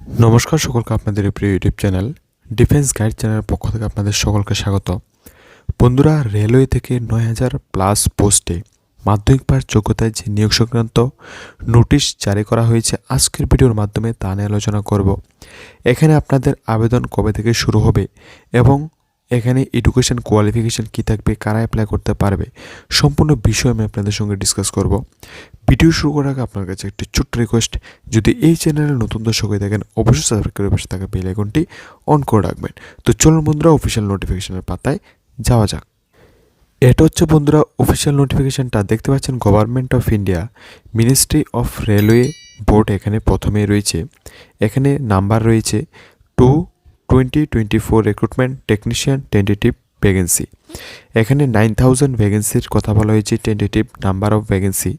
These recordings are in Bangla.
নমস্কার সকলকে আপনাদের প্রিয় ইউটিউব চ্যানেল ডিফেন্স গাইড চ্যানেলের পক্ষ থেকে আপনাদের সকলকে স্বাগত। বন্ধুরা, রেলওয়ে থেকে ৯,০০০+ পোস্টে মাধ্যমিক পাস যোগ্যতায় যে নিয়োগ সংক্রান্ত নোটিশ জারি করা হয়েছে, আজকের ভিডিওর মাধ্যমে তা নিয়ে আলোচনা করব। এখানে আপনাদের আবেদন কবে থেকে শুরু হবে এবং এখানে এডুকেশন কোয়ালিফিকেশন কী থাকবে, কারা অ্যাপ্লাই করতে পারবে, সম্পূর্ণ বিষয় আমি আপনাদের সঙ্গে ডিসকাস করব। ভিডিও শুরু করার আগে আপনার কাছে একটি ছোট্ট রিকোয়েস্ট, যদি এই চ্যানেলে নতুন দর্শক হয়ে থাকেন অবশ্যই সাবস্ক্রাইব করে পাশে থাকা বেল আইকনটি অন করে রাখবেন। তো চলুন বন্ধুরা, অফিসিয়াল নোটিফিকেশনের পাতায় যাওয়া যাক। এটা হচ্ছে বন্ধুরা অফিসিয়াল নোটিফিকেশনটা, দেখতে পাচ্ছেন government of India, ministry of railway board এখানে প্রথমে রয়েছে। এখানে নাম্বার রয়েছে 2024 রিক্রুটমেন্ট টেকনিশিয়ান টেন্টেটিভ ভ্যাকেন্সি। এখানে 9,000 ভ্যাকেন্সির কথা বলা হয়েছে, টেন্টেটিভ নাম্বার অফ ভ্যাকেন্সি।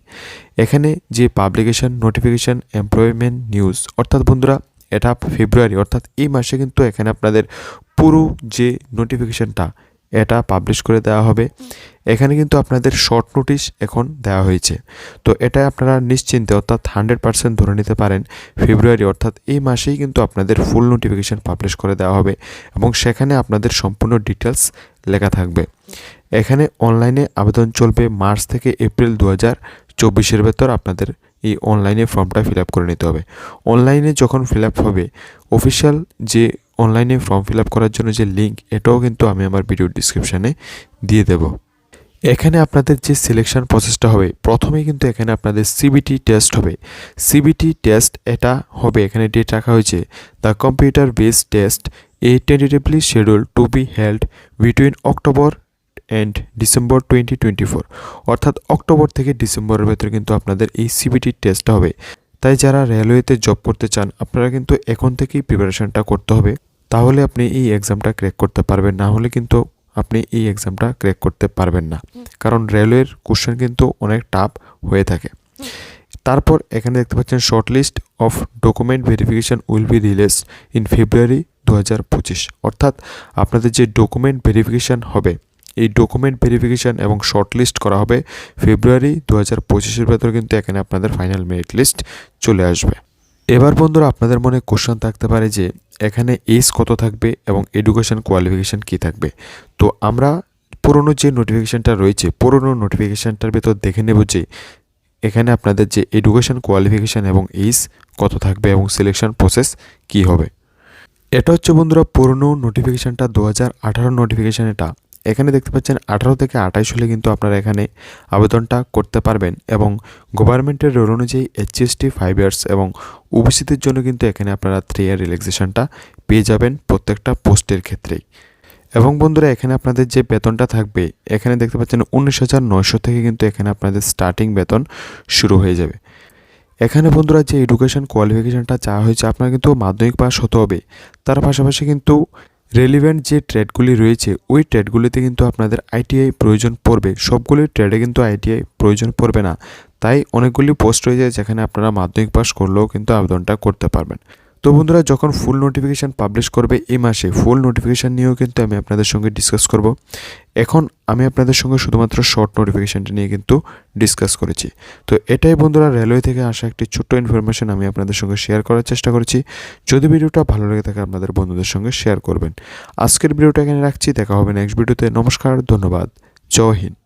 এখানে যে পাবলিকেশন নোটিফিকেশন এমপ্লয়মেন্ট নিউজ, অর্থাৎ বন্ধুরা এটা ফেব্রুয়ারি, অর্থাৎ এই মাসে কিন্তু এখানে আপনাদের পুরো যে নোটিফিকেশনটা এটা পাবলিশ করে দেওয়া হবে। এখানে কিন্তু আপনাদের শর্ট নোটিশ এখন দেওয়া হয়েছে, তো এটা আপনারা নিশ্চিন্তে অর্থাৎ 100% ধরে নিতে পারেন ফেব্রুয়ারি, অর্থাৎ এই মাসেই কিন্তু আপনাদের ফুল নোটিফিকেশন পাবলিশ করে দেওয়া হবে এবং সেখানে আপনাদের সম্পূর্ণ ডিটেলস লেখা থাকবে। এখানে অনলাইনে আবেদন চলবে মার্চ থেকে এপ্রিল 2024 ভেতর। আপনাদের এই অনলাইনে ফর্মটা ফিল আপ করে নিতে হবে। অনলাইনে যখন ফিল আপ হবে, অফিসিয়াল যে অনলাইনে ফর্ম ফিল আপ করার জন্য যে লিঙ্ক, এটাও কিন্তু আমি আমার ভিডিও ডিসক্রিপশানে দিয়ে দেব। এখানে আপনাদের যে সিলেকশন প্রসেসটা হবে, প্রথমেই কিন্তু এখানে আপনাদের সিবিটি টেস্ট হবে। সিবিটি টেস্ট এটা হবে, এখানে ডেট রাখা হয়েছে the computer based test tentatively schedule to be held between October and December 2024, অর্থাৎ অক্টোবর থেকে ডিসেম্বরের ভেতরে কিন্তু আপনাদের এই সিবিটি টেস্টটা হবে। তাই যারা রেলওয়েতে জব করতে চান, আপনারা কিন্তু এখন থেকেই প্রিপারেশনটা করতে হবে, তাহলে আপনি এই এক্সামটা ক্র্যাক করতে পারবেন। না হলে কিন্তু আপনি এই এক্সামটা ক্র্যাক করতে পারবেন না, কারণ রেলওয়ের কোশ্চেন কিন্তু অনেক টাফ হয়ে থাকে। তারপর এখানে দেখতে পাচ্ছেন short list of document verification will be released in February 2025, অর্থাৎ আপনাদের যে ডকুমেন্ট ভেরিফিকেশান হবে, এই ডকুমেন্ট ভেরিফিকেশান এবং শর্ট লিস্ট করা হবে ফেব্রুয়ারি 2025 ভেতর, কিন্তু এখানে আপনাদের ফাইনাল মেরিট লিস্ট চলে আসবে। এবার বন্ধুরা, আপনাদের মনে কোশ্চেন থাকতে পারে যে এখানে এজ কত থাকবে এবং এডুকেশন কোয়ালিফিকেশান কী থাকবে। তো আমরা পুরনো যে নোটিফিকেশানটা রয়েছে, পুরনো নোটিফিকেশানটার ভেতর দেখে নেব যে এখানে আপনাদের যে এডুকেশন কোয়ালিফিকেশান এবং এজ কত থাকবে এবং সিলেকশন প্রসেস কী হবে। এটা হচ্ছে বন্ধুরা পুরনো নোটিফিকেশানটা, 2018 নোটিফিকেশান। এটা এখানে দেখতে পাচ্ছেন 18 থেকে 28 হলে কিন্তু আপনারা এখানে আবেদনটা করতে পারবেন এবং গভর্নমেন্টের রুল অনুযায়ী HST 5 ইয়ার্স এবং ওবিসিদের জন্য কিন্তু এখানে আপনারা 3 ইয়ার রিল্যাক্সেশনটা পেয়ে যাবেন প্রত্যেকটা পোস্টের ক্ষেত্রেই। এবং বন্ধুরা, এখানে আপনাদের যে বেতনটা থাকবে, এখানে দেখতে পাচ্ছেন 19,900 থেকে কিন্তু এখানে আপনাদের স্টার্টিং বেতন শুরু হয়ে যাবে। এখানে বন্ধুরা যে এডুকেশন কোয়ালিফিকেশানটা চাওয়া হয়েছে, আপনার কিন্তু মাধ্যমিক পাস হতে হবে। তার পাশাপাশি কিন্তু রেলিভেন্ট যে ট্রেডগুলি রয়েছে, ওই ট্রেডগুলিতে কিন্তু আপনাদের ITI প্রয়োজন পড়বে। সবগুলি ট্রেডে কিন্তু ITI প্রয়োজন পড়বে না, তাই অনেকগুলি পোস্ট রয়েছে যেখানে আপনারা মাধ্যমিক পাস করলেও কিন্তু আবেদনটা করতে পারবেন। তো বন্ধুরা, যখন ফুল নোটিফিকেশান পাবলিশ করবে এই মাসে, ফুল নোটিফিকেশান নিয়েও কিন্তু আমি আপনাদের সঙ্গে ডিসকাস করব। এখন আমি আপনাদের সঙ্গে শুধুমাত্র শর্ট নোটিফিকেশানটা নিয়ে কিন্তু ডিসকাস করেছি। তো এটাই বন্ধুরা রেলওয়ে থেকে আসা একটি ছোট্ট ইনফরমেশন আমি আপনাদের সঙ্গে শেয়ার করার চেষ্টা করেছি। যদি ভিডিওটা ভালো লেগে থাকে আপনাদের বন্ধুদের সঙ্গে শেয়ার করবেন। আজকের ভিডিওটা এখানে রাখছি, দেখা হবে নেক্সট ভিডিওতে। নমস্কার, ধন্যবাদ, জয় হিন্দ।